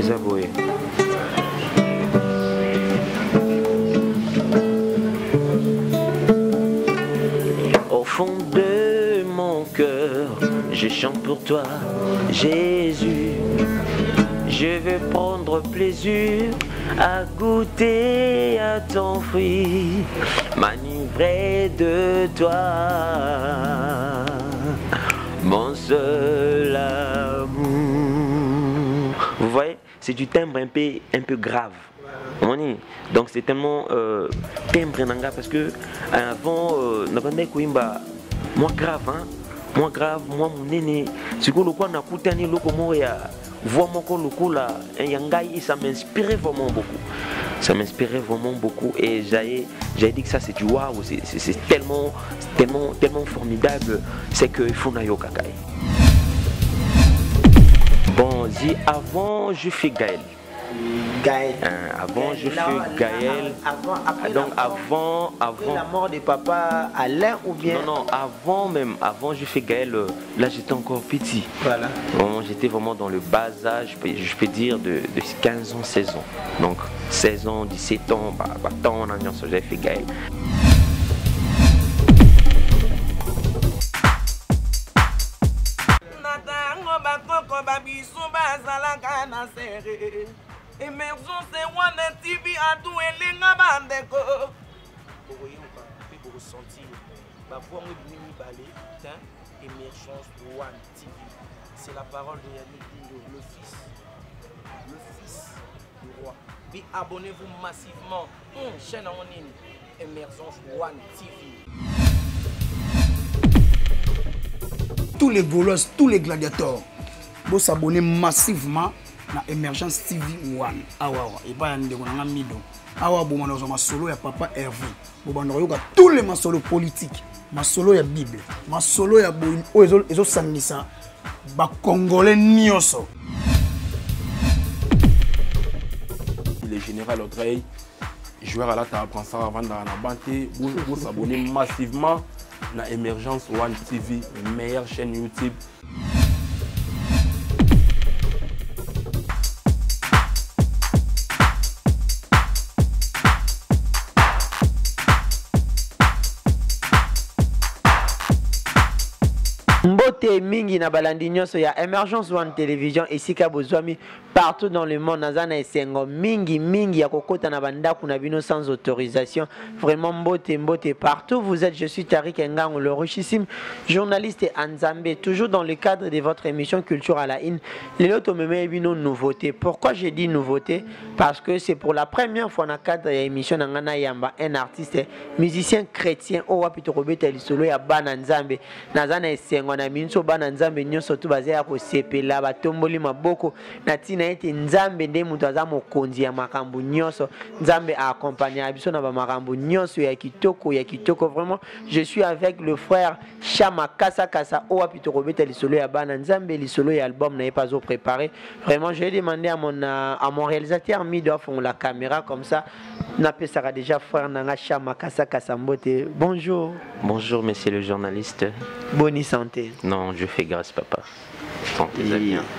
Zaboué. Au fond de mon cœur, je chante pour toi, Jésus. Je veux prendre plaisir à goûter à ton fruit, m'enivrer de toi, mon seul amour. Vous voyez, c'est du timbre un peu grave. Donc c'est tellement timbre nanga parce que avant n'abandonne kuimba moi grave moi mon néné c'est que le quoi n'a coûté ni le comment ya voix mon col là yangai ça m'inspirait vraiment beaucoup. Ça m'inspirait vraiment beaucoup et j'ai dit que ça c'est du waouh, c'est tellement formidable, c'est que il faut nayo kakai. Bon, avant je fais Gaël. Avant je fais Gaël. Donc avant la mort de papa Alain ou bien. Non, avant je fais Gaël. Là j'étais encore petit. Voilà. J'étais vraiment dans le bas âge, je peux dire de 15 ans, 16 ans. Donc 16 ans, 17 ans, tant j'avais fait Gaël. Émergence One TV a tout elenga bandeko. Bokoyoka pe bokosentir ba voix mo bimi balé hein Émergence One TV. C'est la parole de Yannick Dindo, le fils du roi. Puis abonnez-vous massivement chaîne en ligne Émergence One TV. Tous les Gaulois, tous les gladiateurs, vous s'abonnez massivement na Émergence TV One. Awa et pas yande konanga mido. Awa bomana ozoma solo ya papa Hervé. Bobanda yoka tous les masolo politiques, masolo ya Bible, masolo ya boy ezo sangisa ba congolais nyoso. Le général Audrey, joueur à la table ça avant dans la banté, vous s'abonnez massivement na Émergence One TV, meilleure chaîne YouTube. Mbote mingi na balandi nyonso ya Émergence One Télévision esika bozwami partout dans le monde nazana esengo mingi ya kokota na bandaku na bino sans autorisation. Vraiment mbote partout vous êtes. Je suis Tariq Ngango, le richissime journaliste et Anzambe, toujours dans le cadre de votre émission Culture à la Haine. Lelo tomeme bino nouveauté. Pourquoi j'ai dit nouveauté? Parce que c'est pour la première fois dans le cadre de l'émission Nangana Yamba un artiste musicien chrétien au wapito robeta lisolo ya bana Nzambe nazana esengo na minso bana Nzambe nyonso tu bazaya ko sepela batomboli maboko na tina ete Nzambe nde mutu aza mokonzi ya makambo nyonso. Nzambe a accompagné biso na ba makambo nyonso ya kitoko vraiment. Je suis avec le frère Chama Kasa au wapito robeta lisolo ya bana Nzambe lisolo ya album na pas préparé. Vraiment j'ai demandé à mon réalisateur Mido font la caméra comme ça. Napé sera déjà frère Nanga Chama Kasa Mbote. Bonjour. Bonjour monsieur le journaliste. Bonne santé. Non, je fais grâce papa.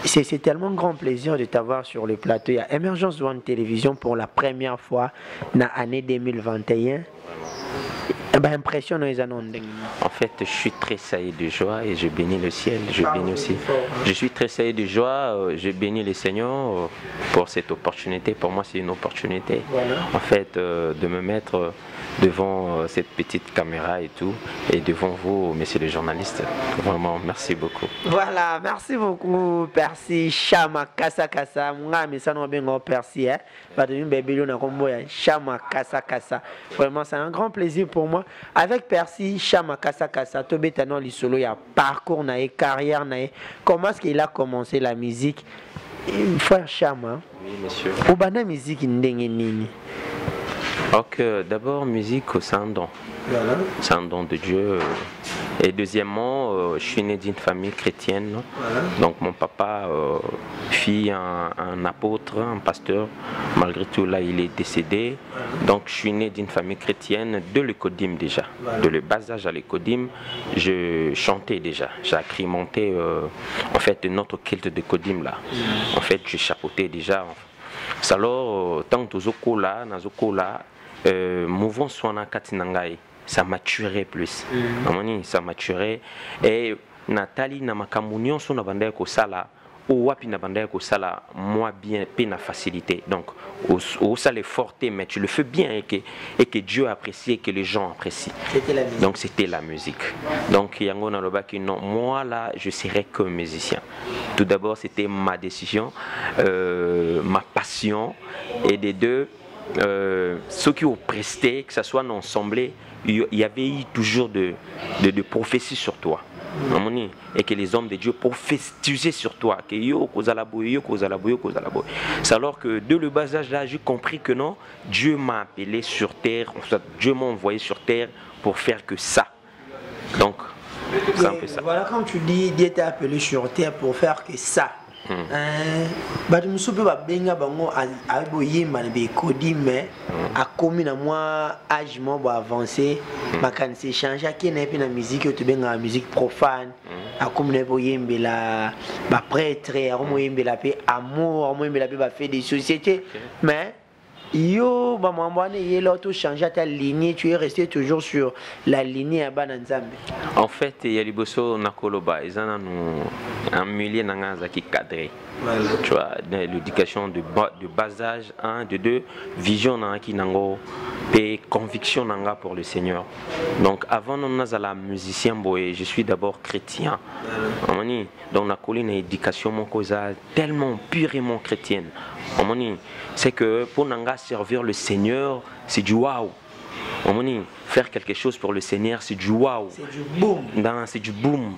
C'est tellement grand plaisir de t'avoir sur le plateau. Il y a Émergence One Télévision pour la première fois dans l'année 2021. Impression les annonces. En fait, je suis très saillie de joie et je bénis le ciel. Je bénis aussi. Je suis très saillie de joie. Je bénis le Seigneur pour cette opportunité. Pour moi, c'est une opportunité. Voilà. En fait, de me mettre devant cette petite caméra et tout, et devant vous, messieurs les journalistes. Vraiment, merci beaucoup. Voilà, merci beaucoup, Percy Chama Kasa. Percy, Chama Kasa. Vraiment, c'est un grand plaisir pour moi. Avec Percy Chama Kasa, Tobetano Lisolo, il y a parcours, carrière. Comment est-ce qu'il a commencé la musique? Frère Chama. Oui, monsieur. Ou bana musique nini? Ok, d'abord musique c'est un don. Voilà. C'est un don de Dieu. Et deuxièmement, je suis né d'une famille chrétienne. Donc mon papa fut un apôtre, un pasteur. Malgré tout, là, il est décédé. Donc je suis né d'une famille chrétienne de l'Ecodim déjà. De le bas âge à l'Ecodim, je chantais déjà. J'ai agrémenté en fait notre culte de Kodim là. En fait, je chapeautais déjà. Alors, tant que mouvement soit katinangai, ça maturait plus. Ça maturait. Et Nathalie na makamunion son abandé ko sala ou wapi na bandé ko sala moi bien peine facilité. Donc au ça les forté mais tu le fais bien et que Dieu apprécie et que les gens apprécient. Donc c'était la musique. Donc yango na loba ki non, moi là je serai que musicien. Tout d'abord c'était ma décision, ma passion et des deux ceux qui ont presté, que ce soit en assemblée, il y avait eu toujours de prophéties sur toi. Et que les hommes de Dieu prophétisaient sur toi. Que c'est alors que de le bas âge là, j'ai compris que non, Dieu m'a appelé sur terre, Dieu m'a envoyé sur terre pour faire que ça. Donc, c'est un peu ça. Voilà, quand tu dis Dieu t'a appelé sur terre pour faire que ça. Batu musupe ba benga bango aboyemba na bekodi mais a commis na moi âge mo ba avancé makanisi changer ki na pe na musique to benga musique profane a commis na boyembela ba prêtre a moyembela pe amour moyembela pe ba fait des sociétés mais yo ba mwambane yelo to changer ta lignée, tu es resté toujours sur la lignée à Bananzambe. En fait, il y a liboso nakoloba, ils en ont un millier nangaza qui cadré. Tu vois, l'éducation de bas âge, 1, de 2, vision nanga qui nango, et conviction nanga pour le Seigneur. Donc avant on a la musicien boy, je suis d'abord chrétien. Donc la colline éducation mon causa tellement purement chrétienne. C'est que pour nanga servir le Seigneur, c'est du waouh. Faire quelque chose pour le Seigneur, c'est du waouh. C'est du boom. C'est du boom.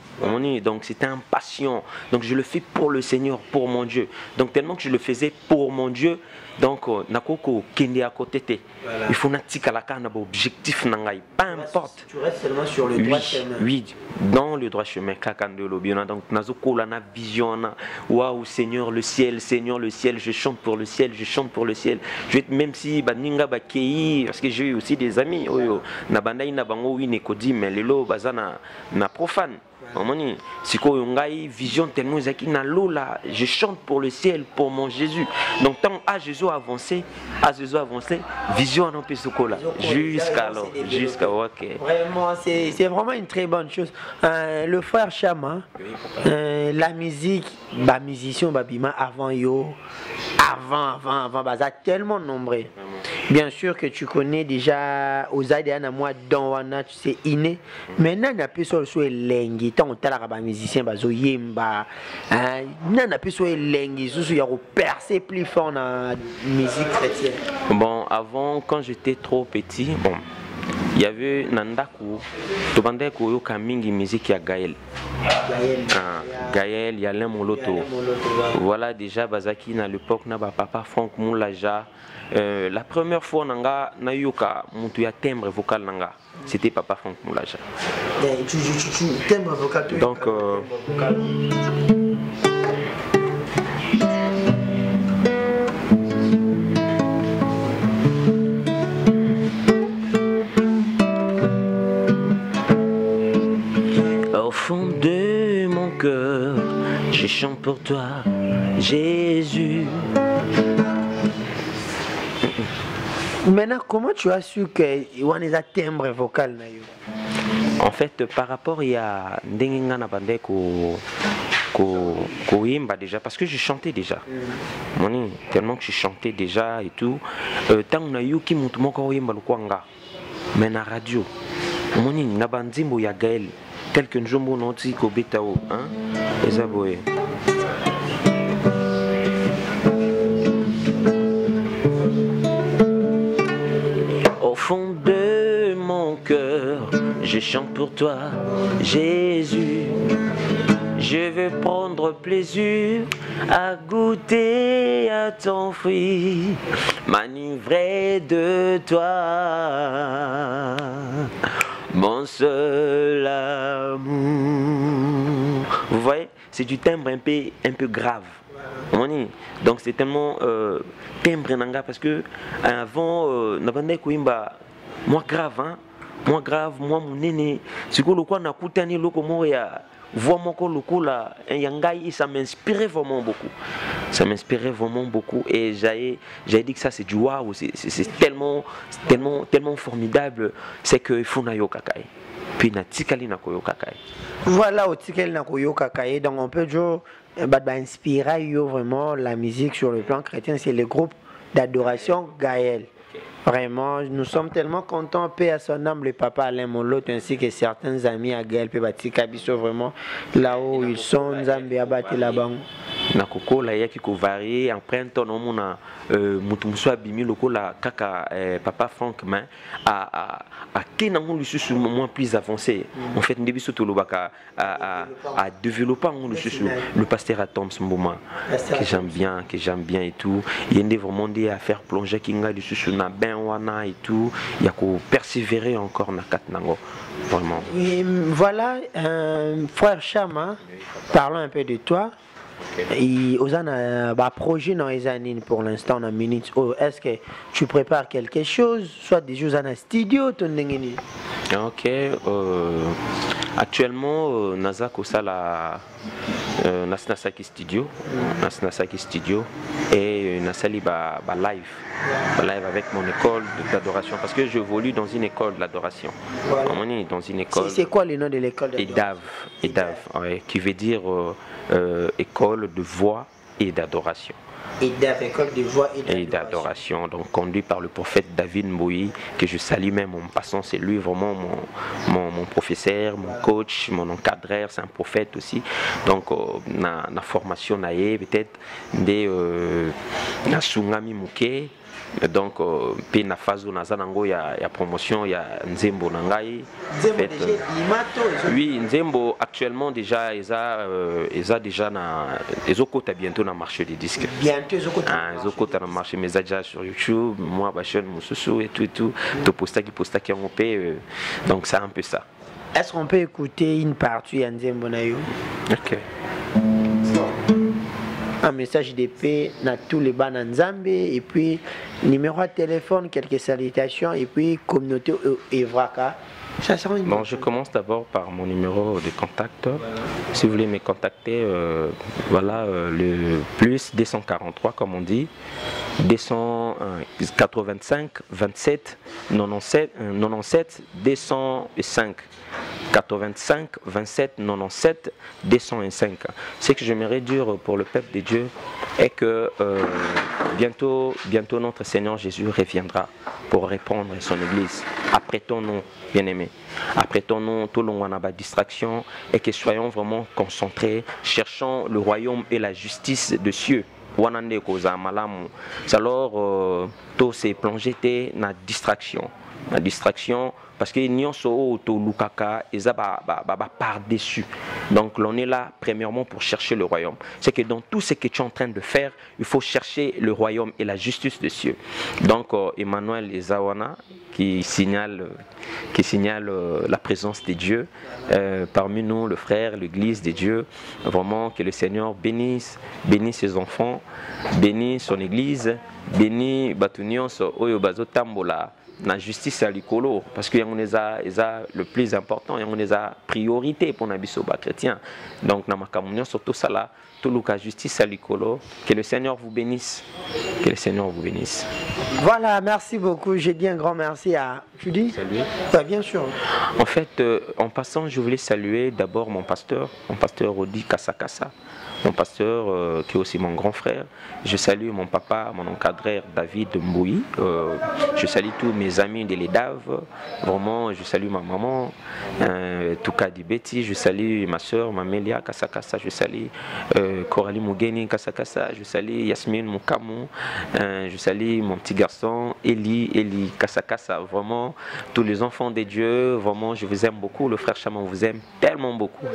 Donc c'était un passion. Donc je le fais pour le Seigneur, pour mon Dieu. Donc tellement que je le faisais pour mon Dieu, donc nakoko kende à côté. Il faut natika la kana objectif nangai. Peu importe. Tu restes seulement sur le droit chemin. Oui, dans le droit chemin. Kakandelo biona. Donc nazoko la na vision na. Waouh Seigneur le ciel, je chante pour le ciel, je chante pour le ciel. Je vais même si baninga bakei parce que j'ai eu aussi des amis oyo na bandai na bango wi ne kodi mais lelo bazana na profane. Siko ngai vision tellement zaki na lola, je chante pour le ciel, pour mon Jésus. Donc tant à Jésus avancé, vision non plus jusqu'à alors, jusqu'à OK. Vraiment c'est vraiment une très bonne chose. Le frère Chama, la musique, ba musicien babima avant yo, avant baza tellement nombreux. Bien sûr que tu connais déjà aux aides à moi dans wana tu sais inné. Maintenant n'a plus sur lengi tant tala ba musicien bazo yemba. N'a plus sur lengi sous ya percer plus fort dans musique chrétienne. Bon, avant quand j'étais trop petit, bon, il y avait Nandaku, Tobandeko yo kamingi musique ya Gaël. Gaël, Yalem Moloto. Voilà déjà Bazaki à l'époque na ba papa Franck Moulaja. La première fois nanga na yoka mutu ya timbre vocal nanga, c'était papa Franck Moulaja. Timbre vocal. Donc au fond de mon cœur, je chante pour toi, Jésus. Maintenant, comment tu as su que y a un timbre vocal? En fait, par rapport à Ndengana Bande Koimba déjà, parce que je chantais déjà. Tellement que je chantais déjà et tout. Tant que Yuki Moutumoko Imba Lukwanga, mais na radio, Moni Nabandimbo ya Gaël, tel que Njombo Noti Kobetao, hein, Ezaboé. Au fond de mon cœur, je chante pour toi, Jésus. Je veux prendre plaisir à goûter à ton fruit, m'enivrer de toi. mon seul amour. Vous voyez, c'est du timbre un peu grave. Donc c'est tellement timbre nanga parce que avant nabandé kuimba moi grave hein, moi mon aîné c'est que le quoi na kutani loko mo ya voix moko lokola yangai, ça m'inspirait vraiment beaucoup. Ça m'inspirait vraiment beaucoup et j'ai dit que ça c'est du waouh, c'est tellement formidable, c'est que il faut na yokakai. Puis na tikali na koyokakai. Voilà, au tikali na koyokakai, donc on peut dire inspirer vraiment la musique sur le plan chrétien, c'est le groupe d'adoration Gaël. Vraiment, nous sommes tellement contents, paix à son âme, le papa Alain Molot, ainsi que certains amis à Gaël, Kabiso, vraiment là où ils sont, Zambé Abati là-bas. Nakoko la yaki ko varié en printemps non mona mutumso abimi loko la kaka papa Franck main à kenango lususu moins plus avancé. En fait ndebiso tolobaka à développer le pasteur Tom Mboma que j'aime bien et tout. Il y a vraiment des à faire plonger kinga lususu na ben wana et tout. Il y a ko persévérer encore na katnango. Vraiment. Et voilà, frère Chama, parlons un peu de toi. Et on a un projet dans les années pour l'instant en minutes. Est-ce que tu prépares quelque chose, soit des choses dans un studio? Ok, actuellement Naza Kosala Nasnasaki Studio, et Nasali live avec mon école d'adoration parce que j'évolue dans une école d'adoration. Voilà. On est dans une école. C'est quoi le nom de l'école d'adoration? EDAV, ouais, qui veut dire école de voix et d'adoration. EDAV, école de voix et d'adoration. Donc conduit par le prophète David Mbouyi, que je salue même en passant, c'est lui vraiment mon professeur, mon coach, mon encadreur, c'est un prophète aussi. Donc na formation naïe peut-être des na Sungami Mouké. Donc pe na fazo na zanango ya promotion ya Nzembo nangai. Oui, Nzembo actuellement déjà ils déjà na ezokota bientôt na marché des disques. Bientôt ezokota na marché mais déjà sur YouTube, moi ba chaîne Mususu et tout to postaki en paix, donc c'est un peu ça. Est-ce qu'on peut écouter une partie ya Nzembo na yo? OK. Un message de paix dans tous les bancs en Zambie et puis numéro de téléphone, quelques salutations et puis communauté Evraka. Bon, je commence d'abord par mon numéro de contact. Si vous voulez me contacter, voilà le plus 243 comme on dit, 285 27 97 205. 85 27 97 205. Ce que j'aimerais dire pour le peuple de Dieu est que bientôt notre Seigneur Jésus reviendra pour répondre à son église. Apprêtons-nous, bien-aimés. Apprêtons-nous tout le monde à la distraction et que soyons vraiment concentrés, cherchons le royaume et la justice de cieux. Alors, tout s'est plongé dans la distraction. La distraction parce que nous sommes par-dessus. Donc l'on est là premièrement pour chercher le royaume. C'est que dans tout ce que tu es en train de faire, il faut chercher le royaume et la justice de Dieu. Donc Emmanuel Ezawana qui signale la présence de Dieu parmi nous, le frère, l'église de Dieu. Vraiment que le Seigneur bénisse ses enfants, bénisse son église, bénisse Batunion Oyobazo Tambola. La justice à l'icolo parce que on a le plus important, on a priorité pour les chrétiens. Donc dans ma communion surtout ça là, tout le cas justice à l'icolo. Que le Seigneur vous bénisse. Que le Seigneur vous bénisse. Voilà, merci beaucoup. J'ai dit un grand merci à Judy. Salut. Ouais, bien sûr. En fait, en passant, je voulais saluer d'abord mon pasteur Rodi Kassakassa. Mon pasteur qui est aussi mon grand frère. Je salue mon papa, mon encadreur David Mbouyi. Je salue tous mes amis de l'EDAV. Vraiment, je salue ma maman, Touka Dibeti. Je salue ma soeur, Mamélia Kassakassa. Je salue Coralie Mugeni Kassakassa. Je salue Yasmine Moukamou. Je salue mon petit garçon Eli Kassakassa. Vraiment, tous les enfants de Dieu. Vraiment, je vous aime beaucoup. Le frère Chaman vous aime tellement beaucoup.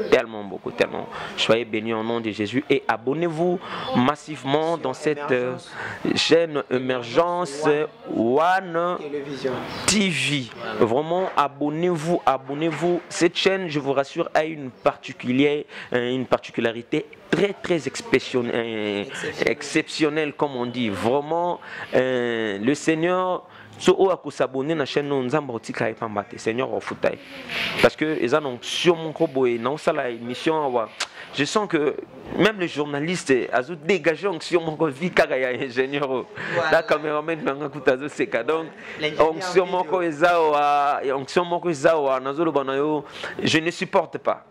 Soyez bénis au nom de Jésus. Jésus et abonnez-vous massivement dans cette chaîne Émergence One TV. Vraiment, abonnez-vous. Cette chaîne, je vous rassure, a une particularité très exceptionnelle, comme on dit. Vraiment, le Seigneur, s'abonner à la chaîne Seigneur, parce que ils ont sûrement émission. Je sens que même les journalistes ont dégagé onction mon vie carrière ingénieur. La caméraman m'a écouté c'est donc onction mon je ne supporte pas.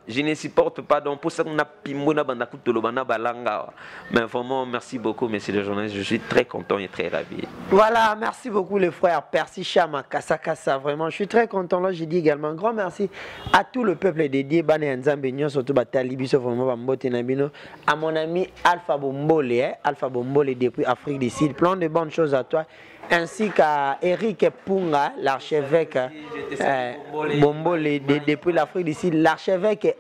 Donc pour ça on a pimona banda kuto lobana balanga. Mais vraiment merci beaucoup messieurs les journalistes, je suis très content et très ravi. Voilà, merci beaucoup les frères Percy Chama Kassa, vraiment je suis très content. Là j'ai dit également un grand merci à tout le peuple dédié Bane Nzambe Nyon surtout Batali biso vraiment à mon ami Alpha Bombole, depuis Afrique du Sud. Plein de bonnes choses à toi. Ainsi qu'à Eric Punga, l'archevêque Bombole depuis l'Afrique du Sud. L'archevêque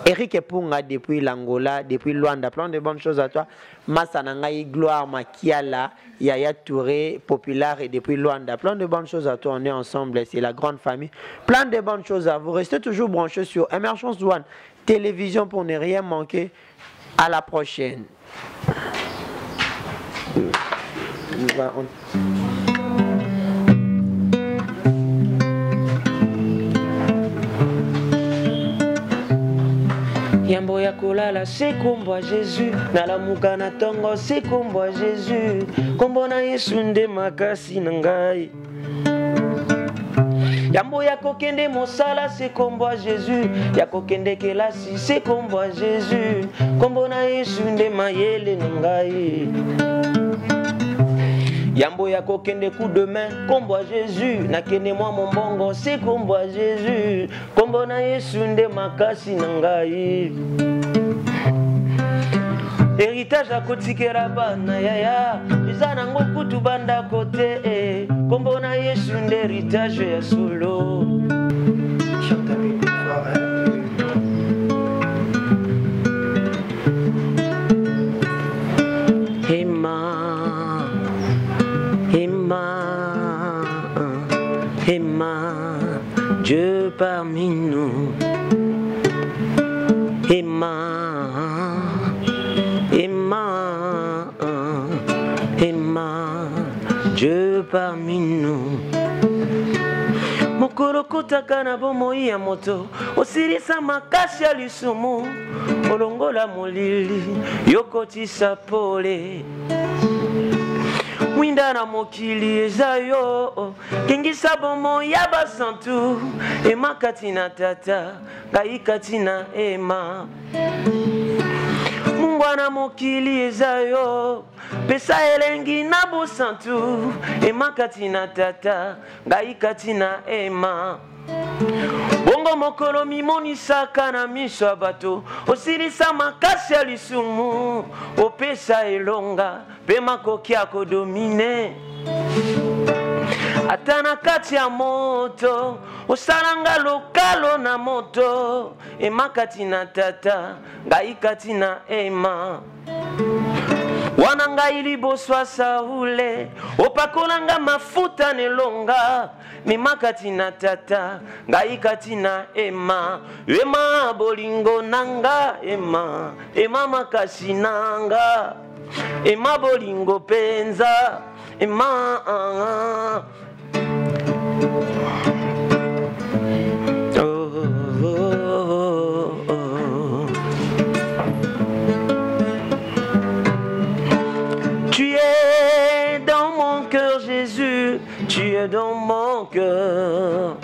Eric Punga depuis l'Angola, depuis Luanda. Plein de bonnes choses à toi. Massanangaï, Gloire, Makiala, Yaya Touré, Populaire et depuis Luanda. Plein de bonnes choses à toi. On est ensemble. C'est la grande famille. Plein de bonnes choses à vous. Restez toujours branchés sur Émergence One Télévision pour ne rien manquer. À la prochaine. Yambo ya kolala c'est kombo Jésus na la mukana tongo c'est kombo Jésus kombo na Yesu nde makasi na ngai. Yambo ya kokende mosala c'est kombo Jésus ya kokende kelasi c'est kombo Jésus kombo na Yesu nde mayele na ngai. Yambo ya kokende coup de main kombo Jésus na kende mwa mombongo c'est kombo Jésus kombo na Yesu nde makasi na ngai. Héritage à kotikera bana yaya izana ngokutu banda kote kombo na Yesu nde héritage ya solo. Emma, Dieu parmi nous. Emma, Dieu parmi nous. Mokoro kotaka na bomoi ya moto osirisa makasi ya lisumu olongola molili yokotisa pole. Mwinda na mokili ezayo kingisa bomo ya basantu ema katina tata ngai katina ema. Mungwana mokili ezayo pesa elengi na bosantu ema katina tata ngai katina ema. Bongo mokolo mimonisaka na miso ya bato osilisa makasi ya lisumu opesa elonga pe makoki ya kodomine. Ata na kati ya moto osalanga lokalo na moto ema kati na tata ngai kati na ema. Wana ngai liboso Saule opakolanga mafuta nelonga mema kati na tata ngai kati na ema. Ema bolingo nanga ema makasi nanga ema bolingo penza ema Tu es dans mon cœur Jésus, tu es dans mon cœur.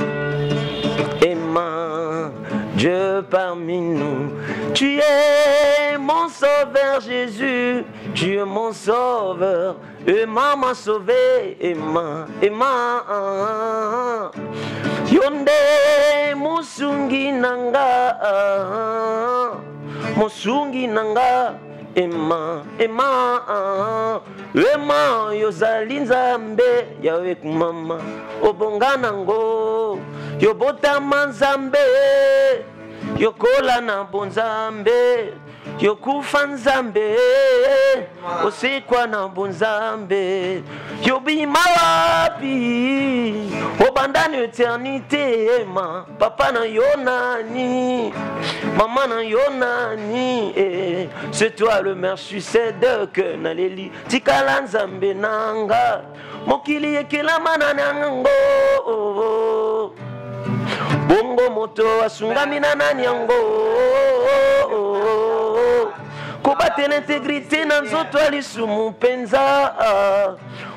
Emma, Dieu parmi nous. Tu es mon sauveur Jésus, tu es mon sauveur. Emma m'a sauvé, Emma. Yonde musungi nanga, musungi nanga. Emma, yozali nzambe yawe kumama obonga nango yobota manzambe yokola na bonzambe yokufa nzambe osekwa na bonzambe yobima wapi obanda na éternité ma papa na yo nani maman na yo nani c'est toi le meilleur succède que naleli tikala nzambe nanga mokili ekelama na nango bongo moto asungami na nani yango kobate l'intégrité na nzoto alisumu mpenza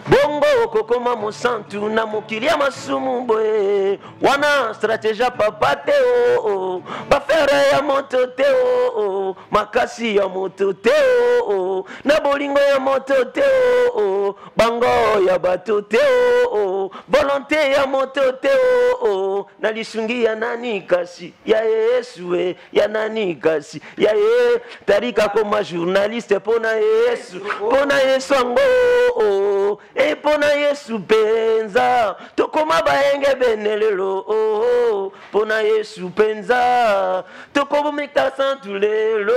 bongo kokoma mosantu na mokili ya masumu boye wana stratégie papa te bafere ya moto te makasi ya moto te na bolingo ya moto te bango ya bato te volonté ya moto te na lisungi ya nani kasi ya Yesu ya nani kasi ya tarika koma journaliste pona Yesu ango pona Yesu penza tokoma baenge benelelo pona Yesu penza tokoma mekta santulelo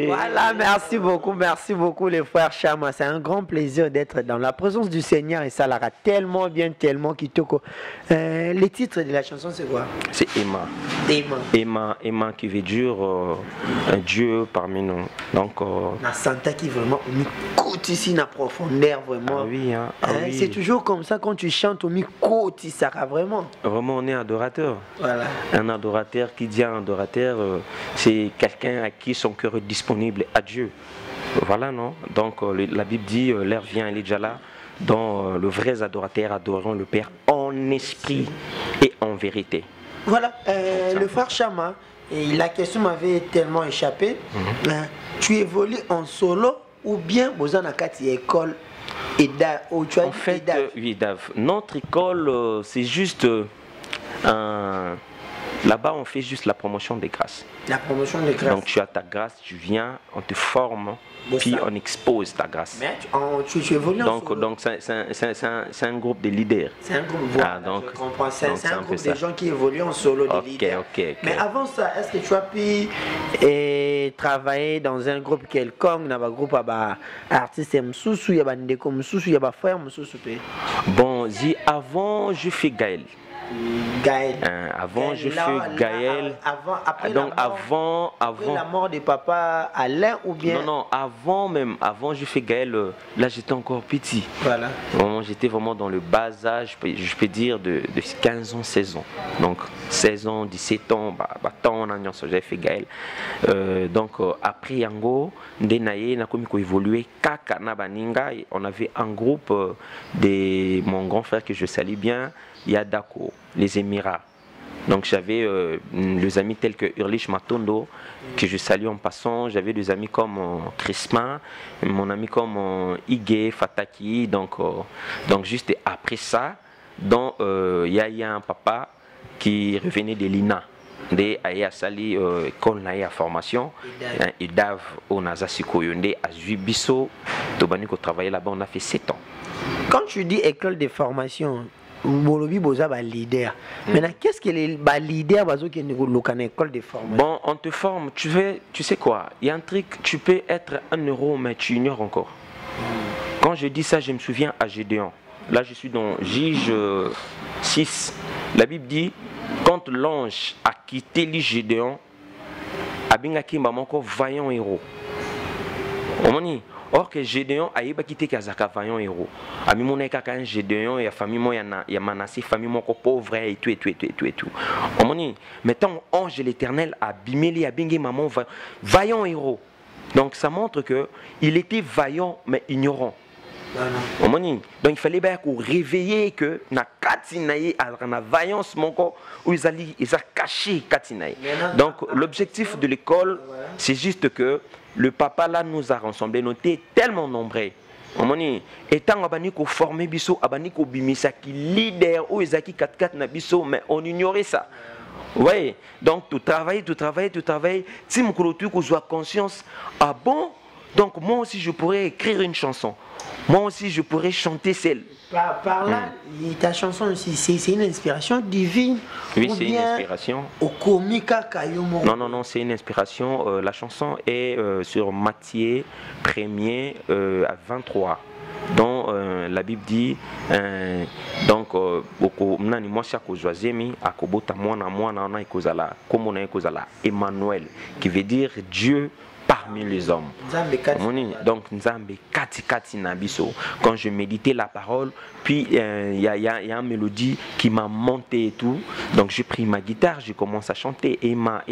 Voilà, merci beaucoup les frères Chama. C'est un grand plaisir d'être dans la présence du Seigneur et ça l'a tellement bien, tellement kitoko. Les titres de la chanson c'est quoi? C'est Emma qui veut dire un Dieu parmi nous. Donc na santa qui vraiment m'écoute ici na profondeur vraiment. Ah oui, hein, oui. C'est toujours comme ça quand tu chantes au micro, ça va vraiment. Vraiment on est adorateur. Voilà. Un adorateur qui dit un adorateur, c'est quelqu'un à qui son cœur est disponible à Dieu. Voilà, non? Donc la Bible dit l'heure vient, elle est déjà là. Donc le vrai adorateur adoreront le Père en esprit et en vérité. Voilà, le frère Chama, et la question m'avait tellement échappé. Tu évolues en solo ou bien vous en avez école et ou tu as en fait, oui, Dave. Notre école, c'est juste là-bas, on fait juste la promotion des grâces. La promotion des grâces. Donc tu as ta grâce, tu viens, on te forme, puis on expose ta grâce. Mais tu évolues en solo. Donc c'est un groupe de leaders. C'est un groupe, voilà, donc, je comprends. C'est un groupe de gens qui évoluent en solo, de leaders. Okay. Mais avant ça, est-ce que tu as pu travailler dans un groupe quelconque, dans un groupe artiste Msusu, il y a Ndeko Msusu, il y a frère Msusu? Bon, avant je fais Gaël. Avant, je fais Gaël. Après la mort de papa Alain ou bien? Non, avant je fais Gaël. Là, j'étais encore petit. Voilà. J'étais vraiment dans le bas âge, je peux dire de 15 ans, 16 ans. Donc 16 ans, 17 ans, j'ai fait Gaël. Donc après Yango, Ndenaye, Nakomiko évolué, Kaka Nabaninga, on avait un groupe de mon grand frère que je salue bien. Yadako, les Émirats. Donc j'avais des amis tels que Urlich Matondo, que je salue en passant. J'avais des amis comme Chrisma, mon ami comme Ige, Fataki. Donc juste après ça, il y a un papa qui revenait de l'INA. De Aya Sali, école na formation, et Dave au Nazasi Koyonde, à Zubiso, Tobaniko travaillait là-bas, on a fait 7 ans. Quand tu dis école de formation, Bolobi Boza ba leader. Maintenant, qu'est-ce que les leaders bazo qui est une école de formation? Bon, on te forme, tu sais quoi? Il y a un truc, tu peux être 1 euro, mais tu ignores encore. Quand je dis ça, je me souviens à Gédéon. Là, je suis dans Jige 6. La Bible dit, quand l'ange a quitté l'île Gédéon, Abingaki m'a encore vaillant héros. Or que Gédéon a quitté Kazaka vaillant héros. Ami mon écart Gédéon et la famille moi y a Manassé famille mon pauvre et tout. Maintenant ange de l'Éternel a bimeli a bingé maman vaillant héros. Donc ça montre que il était vaillant mais ignorant. Donc il fallait bien qu'on réveille que na katinaye à la vaillance mon corps où ils ont caché katinaye. Donc l'objectif de l'école c'est juste que le papa là nous a rassemblés, nous étions tellement nombreux. Étant abani ko formé biso abani ko bimisa qui leader ou ezaki 4 na biso mais on ignorait ça. Oui, donc tout travail. Si mon colotu ko soit conscience, ah bon, Donc moi aussi je pourrais écrire une chanson. Moi aussi je pourrais chanter celle. Par là, ta chanson aussi, c'est une inspiration divine. Oui, c'est une inspiration. Au comique Kayomo. Non, c'est une inspiration. La chanson est sur Matthieu 1er à 23. dont la Bible dit donc Emmanuel, qui veut dire Dieu parmi les hommes. Donc Nzambe kati kati nabiso. Quand je méditais la parole, puis il y a une mélodie qui m'a monté et tout. Donc j'ai pris ma guitare, j'ai commencé à chanter Emma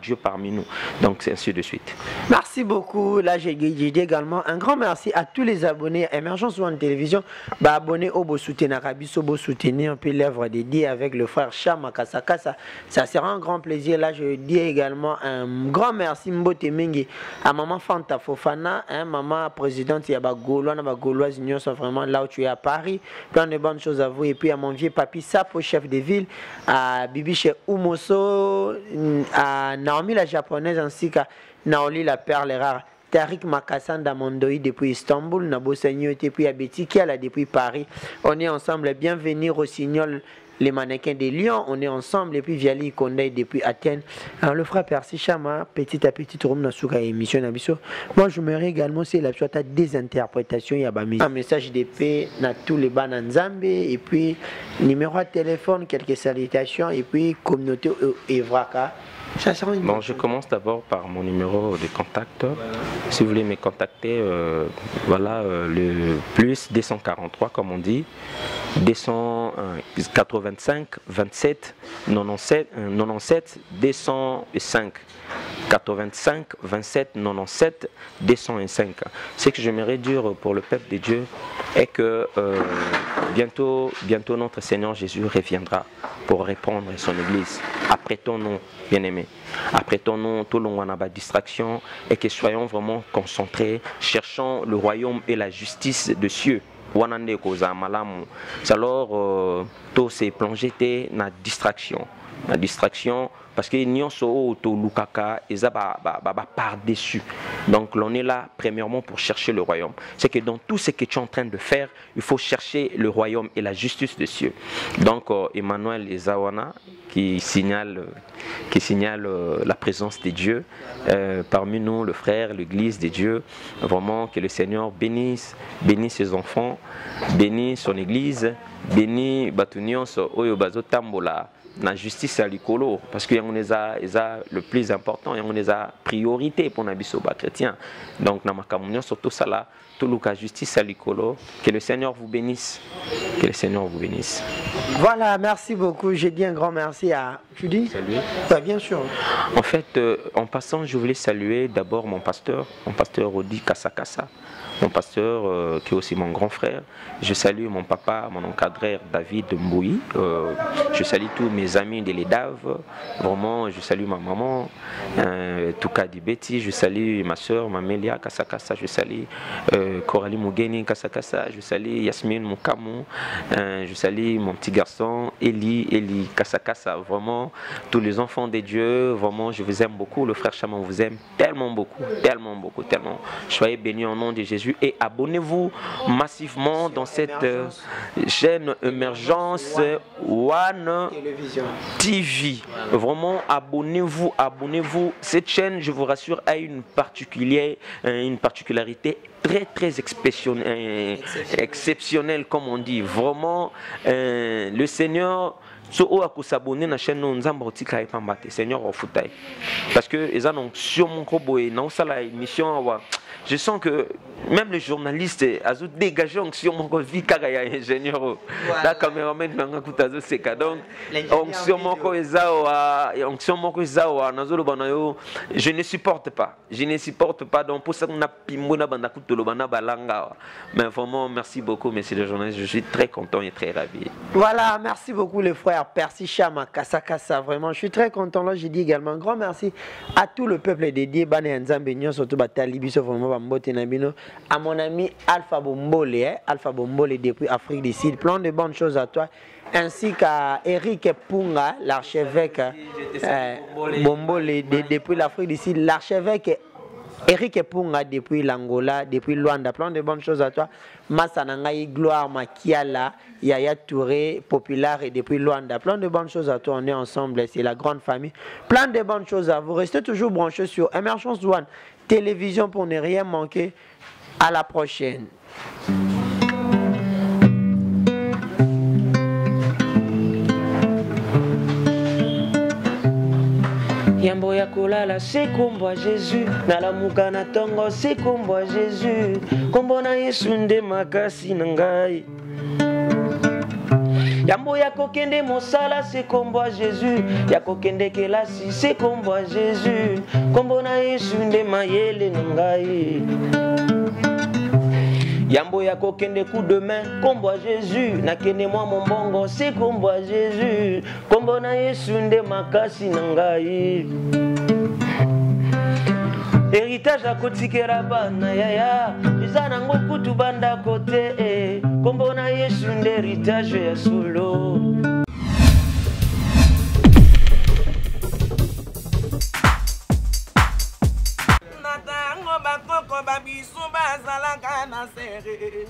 Dieu parmi nous. Donc c'est ainsi de suite. Merci beaucoup. Là j'ai dit également un grand merci à tous les abonnés à Emergence One Télévision. Bah abonnés au beau soutenir Rabiso, beau soutenir un peu l'œuvre dédiée avec le frère Chama Kasakasa. Ça sera un grand plaisir. Là je dis également un grand merci Mbote Mingi à maman Fanta Fofana, hein, maman présidente Yaba Gauloise Union, sont vraiment là où tu es à Paris. Plein de bonnes choses à vous. Et puis à mon vieux papi Sapo, chef de ville, à Bibi chez Umoso, à Naomi la japonaise ainsi qu'à Naoli la perle rare. Tariq Makassanda Mondoï depuis Istanbul, Nabo Seigneur depuis Abeti Kiala depuis Paris. On est ensemble. Bienvenue au Rossignol, les mannequins des Lions. On est ensemble. Et puis Viali Kondé depuis Athènes. Alors le frère Percy Chama, petit à petit, tout le monde a émission Nabiso. Moi je me également si la soit des interprétations. Il y a un message d'épée dans tous les bans en Zambie. Et puis numéro de téléphone, quelques salutations. Et puis communauté Evraka. Bon, je commence d'abord par mon numéro de contact. Si vous voulez me contacter, voilà le plus 243 comme on dit, 285 27 97 205 85 27 97 205. Ce que j'aimerais dire pour le peuple de Dieu est que bientôt notre Seigneur Jésus reviendra pour répondre à son Église. Apprêtons-nous, bien-aimés. Apprêtons-nous tout le monde à la distraction et que soyons vraiment concentrés, cherchant le royaume et la justice de cieux. Alors, tout s'est plongé dans la distraction. La distraction, parce que nous sommes par-dessus. Donc, on est là, premièrement, pour chercher le royaume. C'est que dans tout ce que tu es en train de faire, il faut chercher le royaume et la justice des cieux. Donc, Emmanuel Ezawana, qui signale la présence de Dieu parmi nous, le frère, l'église de Dieu. Vraiment, que le Seigneur bénisse ses enfants, bénisse son église, bénisse Batunion, Oyo Bazo Tambola. La justice à l'icolo, parce que on les a le plus important, on les a priorité pour les chrétiens. Donc, dans ma communion, surtout ça là, tout le cas justice à l'icolo. Que le Seigneur vous bénisse. Que le Seigneur vous bénisse. Voilà, merci beaucoup. J'ai dit un grand merci à. Tu dis? Salut. Bah, bien sûr. En fait, en passant, je voulais saluer d'abord mon pasteur Rodi Kasakasa. Mon pasteur qui est aussi mon grand frère. Je salue mon papa, mon encadreur David Mboui. Je salue tous mes amis de l'EDAV. Vraiment, je salue ma maman, Touka Dibeti. Je salue ma soeur, Mamélia Kasakasa. Je salue Coralie Mugeni Kasakasa. Je salue Yasmine Moukamou. Je salue mon petit garçon Eli Kasakasa. Vraiment, tous les enfants de Dieu. Vraiment, je vous aime beaucoup. Le frère Chaman vous aime tellement beaucoup, tellement beaucoup, tellement. Soyez bénis au nom de Jésus. Et abonnez-vous massivement dans cette chaîne Emergence One TV. Vraiment, abonnez-vous. Cette chaîne, je vous rassure, a une particularité très exceptionnelle, comme on dit. Vraiment, le Seigneur. So à s'abonner à la chaîne Seigneur parce que ils ont sur mon coboy non ça la émission je sens que même les journalistes ont dégagé sur mon vie car il y a un ingénieur la caméraman c'est donc sur mon je ne supporte pas donc pour ça qu'on a pimona banda kutolobana balanga mais vraiment merci beaucoup messieurs les journalistes, je suis très content et très ravi. Voilà, merci beaucoup les frères Percy Chama Kasakasa, vraiment je suis très content. Là j'ai dit également un grand merci à tout le peuple dédié Bane Nzambe Nyon surtout Batalibiso vraiment Bambote Nabino, à mon ami Alpha Bombole depuis Afrique du Sud, plein de bonnes choses à toi, ainsi qu'à Eric Punga, l'archevêque Bombole depuis l'Afrique du Sud, l'archevêque Eric Epunga depuis l'Angola, depuis Luanda, plein de bonnes choses à toi. Massanangaï, Gloire, Makiala, Yaya Touré, Populaire et depuis Luanda, plein de bonnes choses à toi. On est ensemble, c'est la grande famille. Plein de bonnes choses à vous. Restez toujours branchés sur Emergence One Télévision pour ne rien manquer. À la prochaine. Yambo ya kolala c'est kombo Jésus na la muka na tongo c'est kombo Jésus kombo na Yesu nde makasi na ngai Yambo ya kokende mosala c'est kombo Jésus ya kokende kelasi c'est kombo Jésus kombo na Yesu nde mayele na ngai Yambo ya kokende coup de main kombo Jésus na kende moi mon bongo c'est kombo Jésus kombo na Yesu nde makasi na ngai Héritage à kotikera bana yaya Izana ngo kutu banda kote kombo na Yesu nde héritage ya solo Natango bakoko babisu bazalaka na sere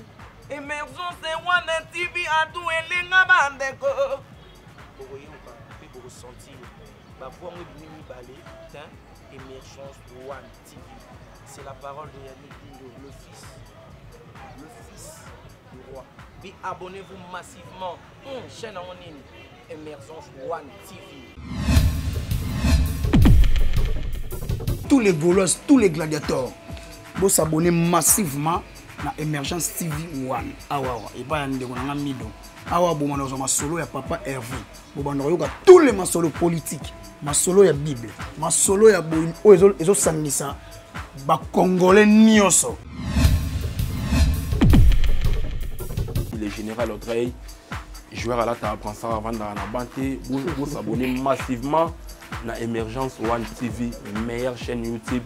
Emergence One TV atu elenga bandeko Bokoyoka pe bokosentir bavoi mo bimini balé Emergence One TV. C'est la parole de Yannick Dindo, le fils du roi. Puis abonnez-vous massivement. Chaîne en ligne, Emergence One TV. Tous les Gaulois, tous les gladiateurs, vous s'abonnez massivement à Emergence TV One. Awawa, et pas yande konanga mido. Awa bo manozo masolo ya papa Hervé. Bo bandoyoka tous les masolo politiques. Masolo ya Bible, masolo ya boy ezo sangisa ba congolais nyoso. Le général Audrey, joueur à la table prend ça avant dans la banté, vous s'abonnez massivement à Emergence One TV, meilleure chaîne YouTube.